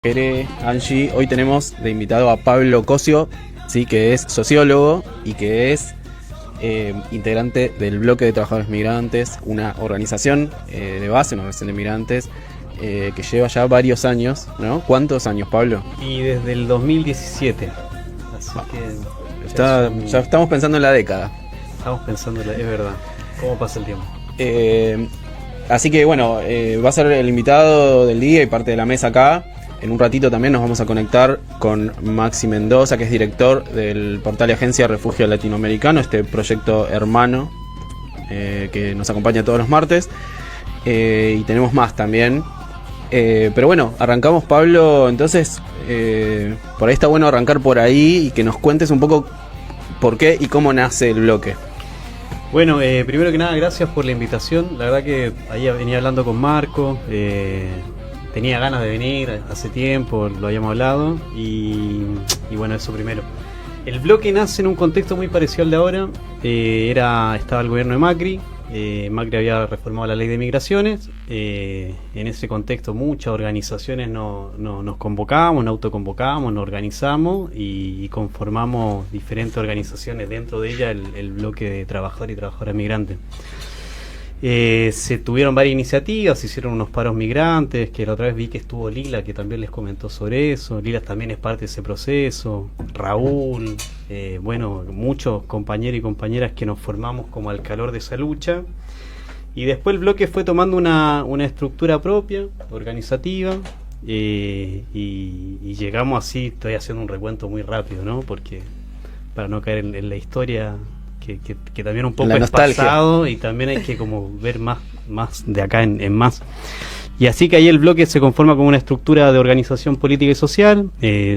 Jere, Angie, hoy tenemos de invitado a Pablo Cosio, sí, que es sociólogo y que es integrante del Bloque de Trabajadores Migrantes, una organización de base, una organización de migrantes que lleva ya varios años, ¿no? ¿Cuántos años, Pablo? Y desde el 2017. Así que ya estamos pensando en la década. Estamos pensando, es verdad. ¿Cómo pasa el tiempo? Así que bueno, va a ser el invitado del día y parte de la mesa acá. En un ratito también nos vamos a conectar con Maxi Mendoza, que es director del portal y agencia Refugio Latinoamericano, este proyecto hermano que nos acompaña todos los martes. Y tenemos más también. Pero bueno, arrancamos, Pablo. Entonces, por ahí está bueno arrancar por ahí y que nos cuentes un poco por qué y cómo nace el bloque. Bueno, primero que nada, gracias por la invitación. La verdad que ahí venía hablando con Marco. Tenía ganas de venir hace tiempo, lo habíamos hablado. Y bueno, eso primero. El bloque nace en un contexto muy parecido al de ahora. Estaba el gobierno de Macri. Macri había reformado la ley de migraciones. En ese contexto muchas organizaciones nos convocamos, nos autoconvocamos, nos organizamos y conformamos diferentes organizaciones, dentro de ella el bloque de trabajadores y trabajadoras migrantes. Se tuvieron varias iniciativas, se hicieron unos paros migrantes, que la otra vez vi que estuvo Lila, que también les comentó sobre eso. Lila también es parte de ese proceso, Raúl, bueno, muchos compañeros y compañeras que nos formamos como al calor de esa lucha. Y después el bloque fue tomando una estructura propia, organizativa, y llegamos así. Estoy haciendo un recuento muy rápido, ¿no? Porque para no caer en la historia que también un poco es pasado, y también hay que como ver más de acá en más. Y así que ahí el bloque se conforma como una estructura de organización política y social,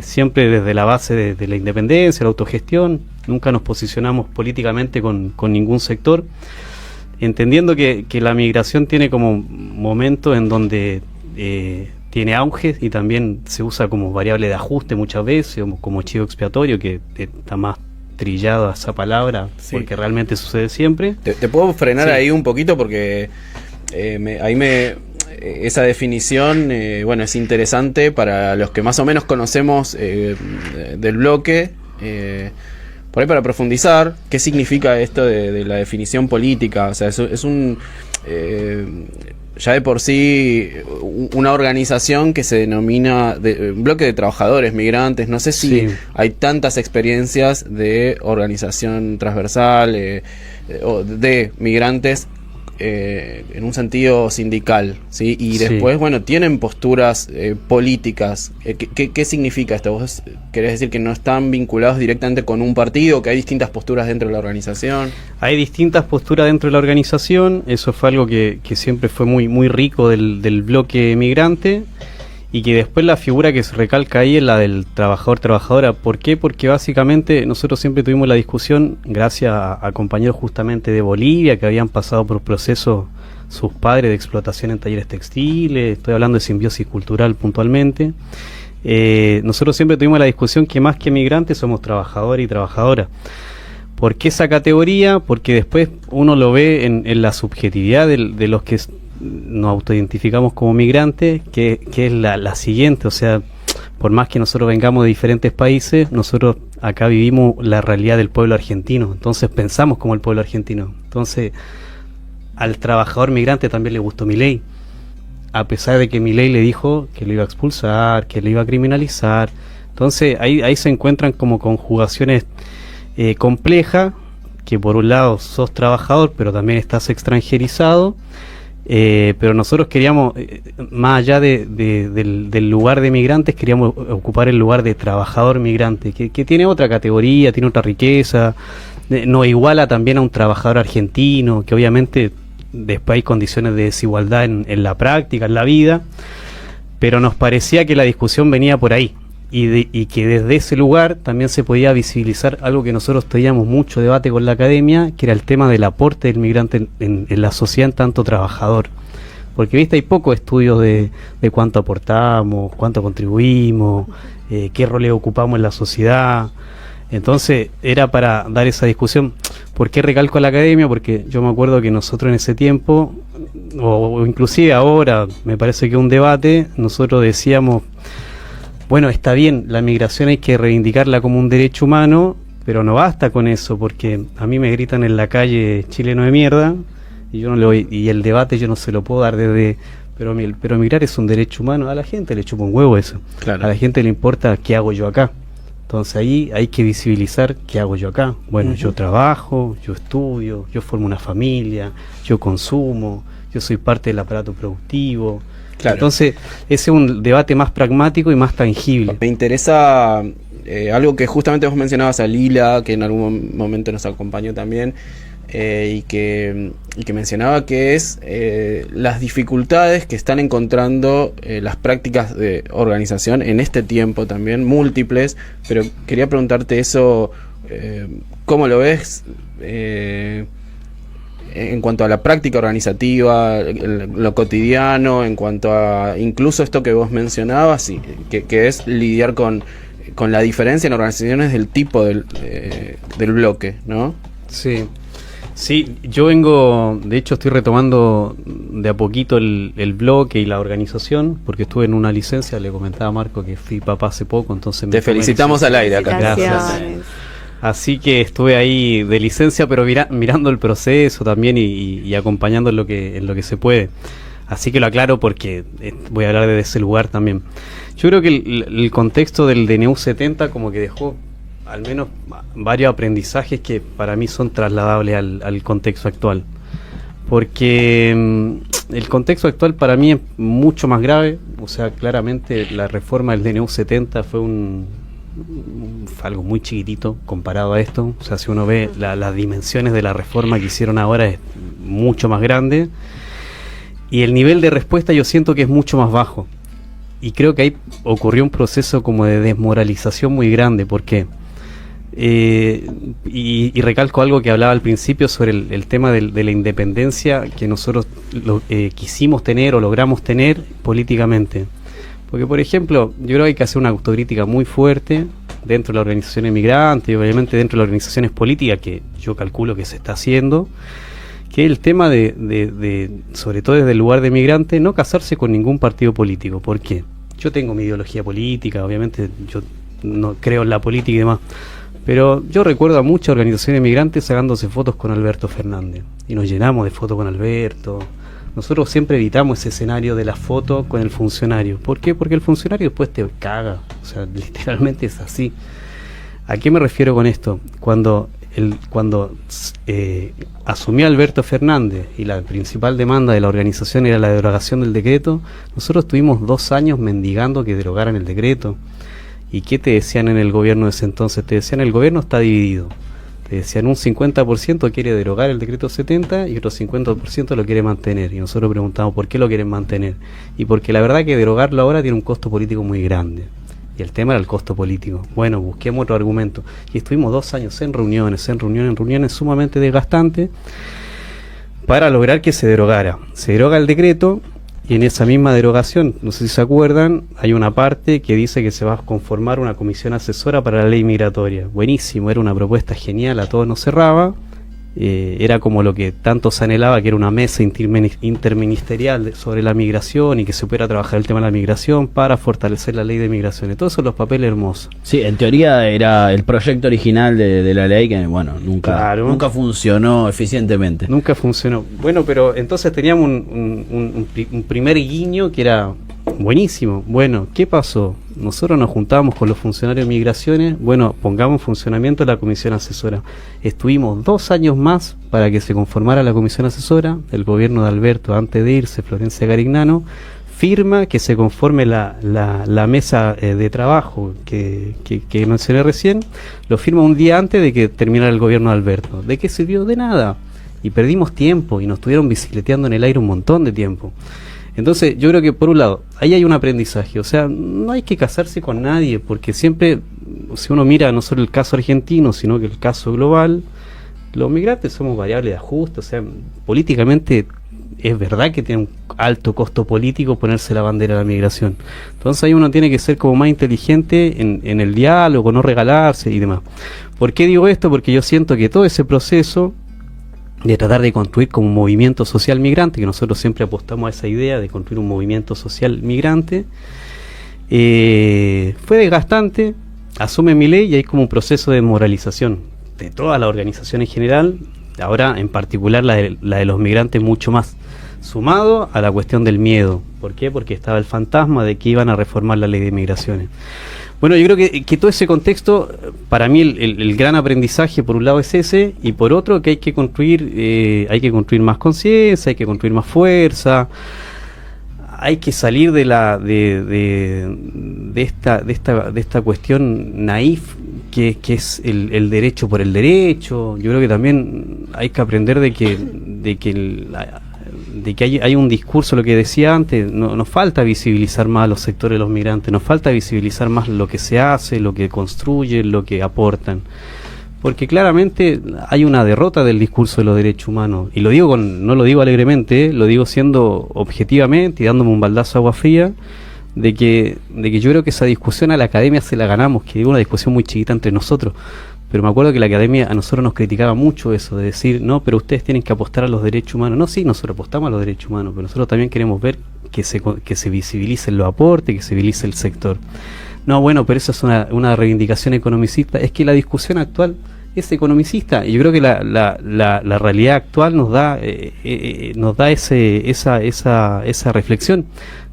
siempre desde la base de la independencia, la autogestión. Nunca nos posicionamos políticamente con ningún sector, entendiendo que la migración tiene como momentos en donde tiene auge y también se usa como variable de ajuste muchas veces, como chivo expiatorio, que está más trillado a esa palabra, sí, porque realmente sucede siempre. Te puedo frenar, sí, ahí un poquito porque esa definición, bueno, es interesante para los que más o menos conocemos del bloque, por ahí para profundizar qué significa esto de la definición política. O sea, es un ya de por sí una organización que se denomina bloque de trabajadores migrantes. No sé si hay tantas experiencias de organización transversal o de migrantes en un sentido sindical, ¿sí? Y después, bueno, tienen posturas políticas. ¿Qué significa esto? ¿Vos querés decir que no están vinculados directamente con un partido, que hay distintas posturas dentro de la organización? Hay distintas posturas dentro de la organización. Eso fue algo que siempre fue muy rico del bloque migrante, y que después la figura que se recalca ahí es la del trabajador-trabajadora. ¿Por qué? Porque básicamente nosotros siempre tuvimos la discusión, gracias a compañeros justamente de Bolivia que habían pasado por procesos, sus padres, de explotación en talleres textiles. Estoy hablando de simbiosis cultural puntualmente. Nosotros siempre tuvimos la discusión que más que migrantes somos trabajadores y trabajadoras. ¿Por qué esa categoría? Porque después uno lo ve en la subjetividad de los que nos autoidentificamos como migrantes, que es la siguiente. O sea, por más que nosotros vengamos de diferentes países, nosotros acá vivimos la realidad del pueblo argentino, entonces pensamos como el pueblo argentino. Entonces al trabajador migrante también le gustó Milei, a pesar de que Milei le dijo que lo iba a expulsar, que lo iba a criminalizar. Entonces ahí se encuentran como conjugaciones complejas, que por un lado sos trabajador pero también estás extranjerizado. Pero nosotros queríamos, más allá del lugar de migrantes, queríamos ocupar el lugar de trabajador migrante, que tiene otra categoría, tiene otra riqueza, nos iguala también a un trabajador argentino, que obviamente después hay condiciones de desigualdad en la práctica, en la vida, pero nos parecía que la discusión venía por ahí, y que desde ese lugar también se podía visibilizar algo que nosotros teníamos mucho debate con la academia, que era el tema del aporte del migrante en la sociedad en tanto trabajador. Porque, viste, hay pocos estudios de cuánto aportamos, cuánto contribuimos, qué roles ocupamos en la sociedad. Entonces era para dar esa discusión. ¿Por qué recalco a la academia? Porque yo me acuerdo que nosotros en ese tiempo, o inclusive ahora, me parece que un debate, nosotros decíamos, bueno, está bien, la migración hay que reivindicarla como un derecho humano, pero no basta con eso, porque a mí me gritan en la calle chileno de mierda, y yo no le voy, y el debate yo no se lo puedo dar desde, pero migrar es un derecho humano. A la gente le chupa un huevo eso. Claro. A la gente le importa qué hago yo acá. Entonces ahí hay que visibilizar qué hago yo acá. Bueno, yo trabajo, yo estudio, yo formo una familia, yo consumo, yo soy parte del aparato productivo. Claro. Entonces ese es un debate más pragmático y más tangible. Me interesa algo que justamente vos mencionabas a Lila, que en algún momento nos acompañó también, y que mencionaba que es las dificultades que están encontrando las prácticas de organización en este tiempo también, múltiples, pero quería preguntarte eso, ¿cómo lo ves? En cuanto a la práctica organizativa, lo cotidiano, en cuanto a incluso esto que vos mencionabas, que es lidiar con la diferencia en organizaciones del tipo del bloque, ¿no? Sí, yo vengo, de hecho estoy retomando de a poquito el bloque y la organización, porque estuve en una licencia, le comentaba a Marco que fui papá hace poco, entonces... Te felicitamos al aire acá. Gracias. Así que estuve ahí de licencia, pero mirando el proceso también y acompañando en lo que se puede. Así que lo aclaro porque voy a hablar desde ese lugar también. Yo creo que el contexto del DNU 70 como que dejó al menos varios aprendizajes que para mí son trasladables al contexto actual. Porque el contexto actual para mí es mucho más grave. O sea, claramente la reforma del DNU 70 fue algo muy chiquitito comparado a esto. O sea, si uno ve las dimensiones de la reforma que hicieron ahora es mucho más grande, y el nivel de respuesta yo siento que es mucho más bajo, y creo que ahí ocurrió un proceso como de desmoralización muy grande. ¿Por qué? Y recalco algo que hablaba al principio sobre el tema de la independencia que nosotros quisimos tener o logramos tener políticamente. Porque, por ejemplo, yo creo que hay que hacer una autocrítica muy fuerte dentro de la organización migrante y obviamente dentro de las organizaciones políticas, que yo calculo que se está haciendo, que el tema de sobre todo desde el lugar de migrante, no casarse con ningún partido político. ¿Por qué? Yo tengo mi ideología política, obviamente yo no creo en la política y demás, pero yo recuerdo a muchas organizaciones migrantes sacándose fotos con Alberto Fernández, y nos llenamos de fotos con Alberto. Nosotros siempre evitamos ese escenario de la foto con el funcionario. ¿Por qué? Porque el funcionario después te caga. O sea, literalmente es así. ¿A qué me refiero con esto? Cuando asumió Alberto Fernández y la principal demanda de la organización era la derogación del decreto, nosotros tuvimos 2 años mendigando que derogaran el decreto. ¿Y qué te decían en el gobierno de ese entonces? Te decían: el gobierno está dividido. Te decían un 50% quiere derogar el decreto 70 y otro 50% lo quiere mantener. Y nosotros preguntamos por qué lo quieren mantener. Y porque la verdad que derogarlo ahora tiene un costo político muy grande. Y el tema era el costo político. Bueno, busquemos otro argumento. Y estuvimos 2 años en reuniones sumamente desgastantes para lograr que se derogara. Se deroga el decreto, y en esa misma derogación, no sé si se acuerdan, hay una parte que dice que se va a conformar una comisión asesora para la ley migratoria. Buenísimo, era una propuesta genial, a todos nos cerraba. Era como lo que tanto se anhelaba, que era una mesa interministerial sobre la migración y que se pudiera trabajar el tema de la migración para fortalecer la ley de migraciones. Todos esos los papeles hermosos. Sí, en teoría era el proyecto original de la ley que, bueno, nunca funcionó eficientemente. Nunca funcionó. Bueno, pero entonces teníamos un primer guiño que era buenísimo. Bueno, ¿qué pasó? Nosotros nos juntábamos con los funcionarios de migraciones. Bueno, pongamos en funcionamiento la comisión asesora. Estuvimos 2 años más para que se conformara la comisión asesora. El gobierno de Alberto, antes de irse, Florencia Carignano, firma que se conforme la mesa de trabajo que mencioné recién. Lo firma un día antes de que terminara el gobierno de Alberto. ¿De qué sirvió? De nada. Y perdimos tiempo y nos estuvieron bicicleteando en el aire un montón de tiempo. Entonces yo creo que por un lado ahí hay un aprendizaje. O sea, no hay que casarse con nadie, porque siempre, si uno mira no solo el caso argentino sino que el caso global, los migrantes somos variables de ajuste. O sea, políticamente es verdad que tiene un alto costo político ponerse la bandera de la migración. Entonces ahí uno tiene que ser como más inteligente en el diálogo, no regalarse y demás. ¿Por qué digo esto? Porque yo siento que todo ese proceso de tratar de construir como un movimiento social migrante, que nosotros siempre apostamos a esa idea de construir un movimiento social migrante, Fue desgastante, asume Milei y hay como un proceso de moralización de toda la organización en general, ahora en particular la de los migrantes mucho más, sumado a la cuestión del miedo. ¿Por qué? Porque estaba el fantasma de que iban a reformar la ley de migraciones. Bueno, yo creo que todo ese contexto, para mí el gran aprendizaje por un lado es ese, y por otro que hay que construir más conciencia, hay que construir más fuerza, hay que salir de esta cuestión naif que es el derecho por el derecho. Yo creo que también hay que aprender de que hay un discurso, lo que decía antes, nos falta visibilizar más a los sectores de los migrantes, nos falta visibilizar más lo que se hace, lo que construyen, lo que aportan. Porque claramente hay una derrota del discurso de los derechos humanos, y lo digo no lo digo alegremente, lo digo siendo objetivamente y dándome un baldazo de agua fría, de que yo creo que esa discusión a la academia se la ganamos, que es una discusión muy chiquita entre nosotros. Pero me acuerdo que la academia a nosotros nos criticaba mucho eso, de decir, no, pero ustedes tienen que apostar a los derechos humanos. No, sí, nosotros apostamos a los derechos humanos, pero nosotros también queremos ver que se visibilicen los aportes, que se visibilice el sector. No, bueno, pero eso es una reivindicación economicista. Es que la discusión actual es economicista, y yo creo que la realidad actual nos da esa reflexión.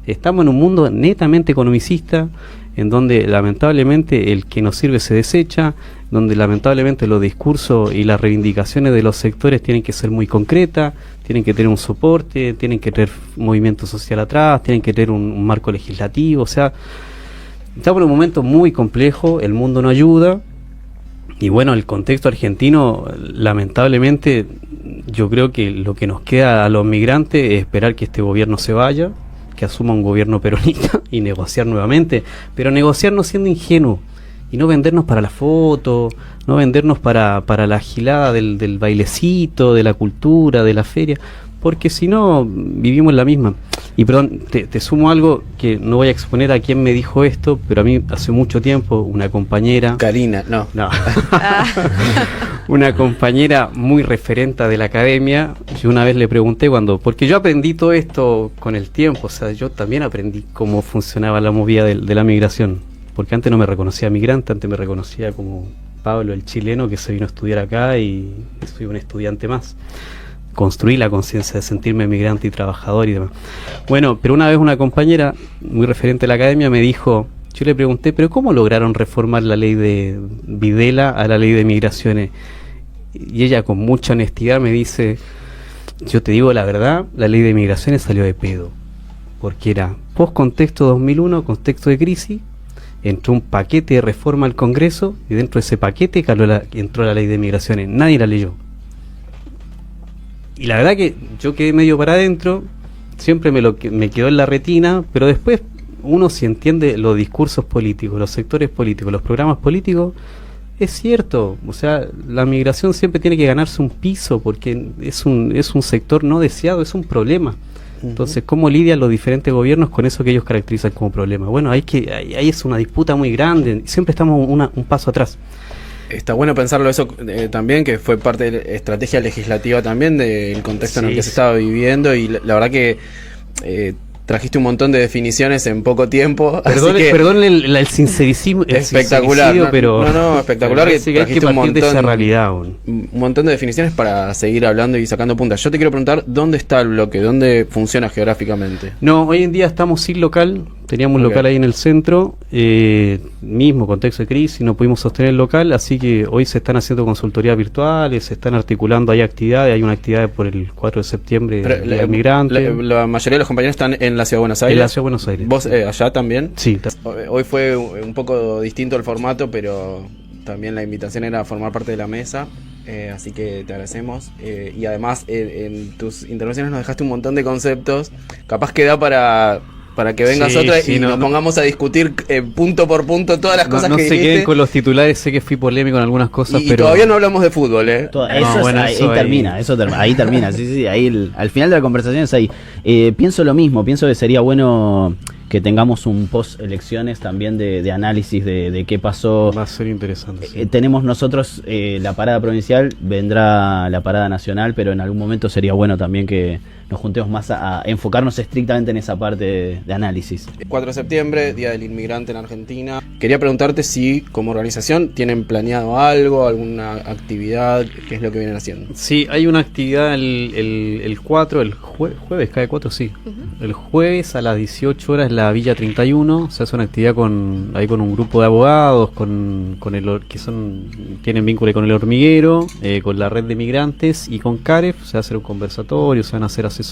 Estamos en un mundo netamente economicista, en donde lamentablemente el que nos sirve se desecha, donde lamentablemente los discursos y las reivindicaciones de los sectores tienen que ser muy concretas, tienen que tener un soporte, tienen que tener movimiento social atrás, tienen que tener un marco legislativo. O sea, estamos en un momento muy complejo, el mundo no ayuda, y bueno, el contexto argentino, lamentablemente, yo creo que lo que nos queda a los migrantes es esperar que este gobierno se vaya, que asuma un gobierno peronista y negociar nuevamente, pero negociar no siendo ingenuo y no vendernos para la foto, no vendernos para la gilada del bailecito, de la cultura, de la feria, porque si no vivimos la misma. Y perdón, te sumo algo que no voy a exponer a quién me dijo esto, pero a mí hace mucho tiempo una compañera... Karina, no. Una compañera muy referente de la academia, yo una vez le pregunté porque yo aprendí todo esto con el tiempo, o sea, yo también aprendí cómo funcionaba la movida de la migración, porque antes no me reconocía migrante, antes me reconocía como Pablo, el chileno que se vino a estudiar acá y soy un estudiante más. Construí la conciencia de sentirme migrante y trabajador y demás. Bueno, pero una vez una compañera muy referente de la academia me dijo, yo le pregunté, pero ¿cómo lograron reformar la ley de Videla a la ley de migraciones? Y ella con mucha honestidad me dice, yo te digo la verdad, la ley de migraciones salió de pedo, porque era post-contexto 2001, contexto de crisis, entró un paquete de reforma al Congreso y dentro de ese paquete entró la ley de migraciones, nadie la leyó. Y la verdad que yo quedé medio para adentro, siempre me quedó en la retina, pero después uno si entiende los discursos políticos, los sectores políticos, los programas políticos, es cierto, o sea, la migración siempre tiene que ganarse un piso porque es un sector no deseado, es un problema. Entonces, ¿cómo lidian los diferentes gobiernos con eso que ellos caracterizan como problema? Bueno, ahí es una disputa muy grande, siempre estamos un paso atrás. Está bueno pensarlo eso también, que fue parte de la estrategia legislativa también del contexto en el que se estaba viviendo, y la verdad que trajiste un montón de definiciones en poco tiempo. Perdón el sincerismo, espectacular, espectacular que trajiste un montón de esa realidad, un montón de definiciones para seguir hablando y sacando puntas. Yo te quiero preguntar, ¿dónde está el bloque? ¿Dónde funciona geográficamente? No, hoy en día estamos sin local. Teníamos un local ahí en el centro, mismo contexto de crisis, no pudimos sostener el local, así que hoy se están haciendo consultorías virtuales, se están articulando, hay una actividad por el 4 de septiembre de migrantes. La mayoría de los compañeros están en la Ciudad de Buenos Aires. En la Ciudad de Buenos Aires. ¿Vos allá también? Sí. Hoy fue un poco distinto el formato, pero también la invitación era formar parte de la mesa. Así que te agradecemos, y además en tus intervenciones nos dejaste un montón de conceptos, capaz que da para que vengas nos pongamos a discutir punto por punto todas las cosas que dijiste. No se queden con los titulares, sé que fui polémico en algunas cosas, pero todavía no hablamos de fútbol, ahí termina, sí, ahí al final de la conversación es ahí. Pienso lo mismo, pienso que sería bueno que tengamos un post elecciones también de análisis de qué pasó. Va a ser interesante. Sí. Tenemos nosotros la parada provincial, vendrá la parada nacional, pero en algún momento sería bueno también que nos juntemos más a enfocarnos estrictamente en esa parte de análisis. 4 de septiembre, Día del Inmigrante en Argentina. Quería preguntarte si como organización tienen planeado algo, alguna actividad, qué es lo que vienen haciendo. Sí, hay una actividad el 4, jueves, cae 4, sí. El jueves a las 18 horas en la Villa 31 se hace una actividad con un grupo de abogados, tienen vínculo con el hormiguero, con la red de migrantes y con CAREF. Se va a hacer un conversatorio, se van a hacer asesoría.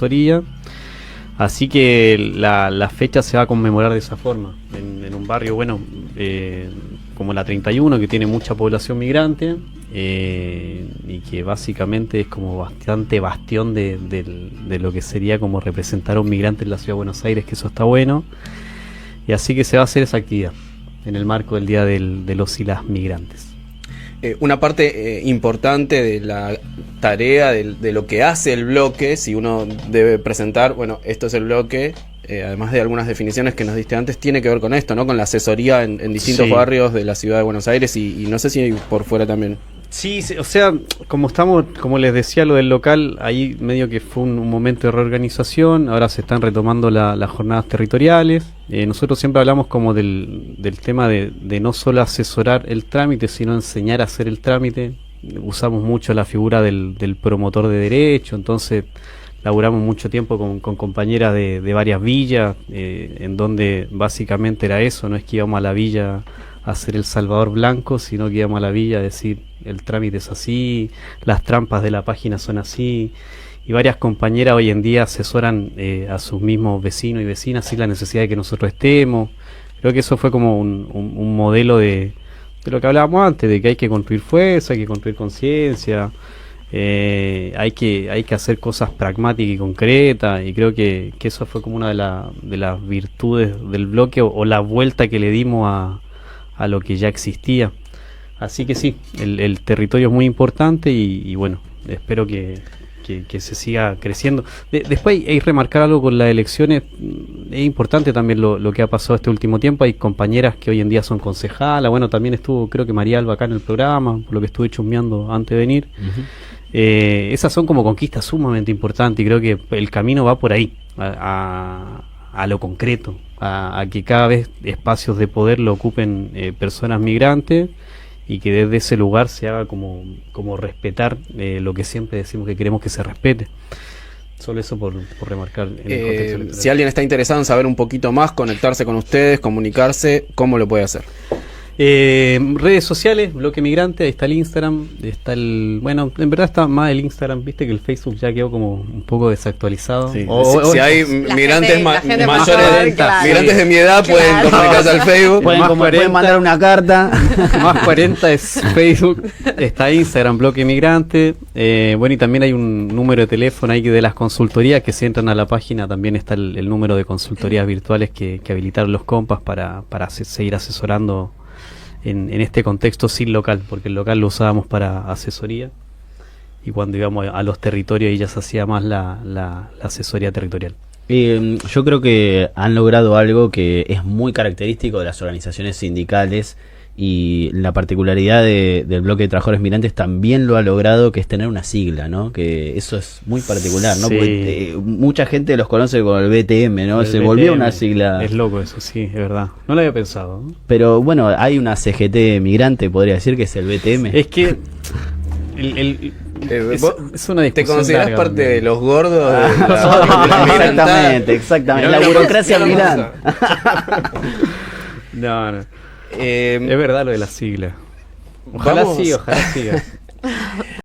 Así que la fecha se va a conmemorar de esa forma, en un barrio, bueno, como la 31, que tiene mucha población migrante, y que básicamente es como bastante bastión de lo que sería como representar a un migrante en la ciudad de Buenos Aires, que eso está bueno. Y así que se va a hacer esa actividad en el marco del Día de los y las Migrantes. Una parte importante de la tarea de lo que hace el bloque, si uno debe presentar, bueno, esto es el bloque, además de algunas definiciones que nos diste antes, tiene que ver con esto, ¿no? Con la asesoría en distintos barrios de la ciudad de Buenos Aires y no sé si por fuera también. Sí, o sea, como les decía, lo del local, ahí medio que fue un momento de reorganización. Ahora se están retomando las jornadas territoriales. Nosotros siempre hablamos como del tema de no solo asesorar el trámite, sino enseñar a hacer el trámite. Usamos mucho la figura del promotor de derecho, entonces laburamos mucho tiempo con compañeras de varias villas, en donde básicamente era eso, no es que íbamos a la villa a hacer el Salvador Blanco, sino que íbamos a la villa a decir el trámite es así, las trampas de la página son así, y varias compañeras hoy en día asesoran a sus mismos vecinos y vecinas sin la necesidad de que nosotros estemos. Creo que eso fue como un modelo de lo que hablábamos antes, de que hay que construir fuerza, hay que construir conciencia, hay que hacer cosas pragmáticas y concretas, y creo que eso fue como una de las virtudes del bloque, o la vuelta que le dimos a lo que ya existía. Así que sí, el territorio es muy importante y bueno, espero que se siga creciendo. Después hay que remarcar algo con las elecciones. Es importante también lo que ha pasado este último tiempo. Hay compañeras que hoy en día son concejalas. Bueno, también estuvo, creo que María Alba acá en el programa, por lo que estuve chusmeando antes de venir. Esas son como conquistas sumamente importantes y creo que el camino va por ahí, a lo concreto, a que cada vez espacios de poder lo ocupen personas migrantes, y que desde ese lugar se haga como respetar lo que siempre decimos que queremos que se respete. Solo eso por remarcar en el contexto electoral. Si alguien está interesado en saber un poquito más, conectarse con ustedes, comunicarse, ¿cómo lo puede hacer? Redes sociales, Bloque Migrante, ahí está el Instagram, bueno, en verdad está más el Instagram, viste que el Facebook ya quedó como un poco desactualizado. Sí. Si hay migrantes mayores, claro, migrantes de mi edad, pueden comunicarse al Facebook. Pueden mandar una carta. Más 40 es Facebook, está Instagram, Bloque Migrante. Bueno, y también hay un número de teléfono ahí de las consultorías, que si entran a la página también está el número de consultorías virtuales que habilitaron los compas para seguir asesorando en este contexto sin local, porque el local lo usábamos para asesoría, y cuando íbamos a los territorios ahí ya se hacía más la asesoría territorial. Yo creo que han logrado algo que es muy característico de las organizaciones sindicales, y la particularidad del bloque de trabajadores migrantes también lo ha logrado, que es tener una sigla, ¿no? Que eso es muy particular, ¿no? Sí. Porque mucha gente los conoce con el BTM, ¿no? Se volvió una sigla. Es loco eso, sí, es verdad. No lo había pensado, ¿no? Pero bueno, hay una CGT migrante, podría decir, que es el BTM. Es que es una discusión. ¿Te considerás larga, parte ¿no? de los gordos? Exactamente. La burocracia migrante. No. Es verdad lo de la sigla. Ojalá Vamos. sí, ojalá siga.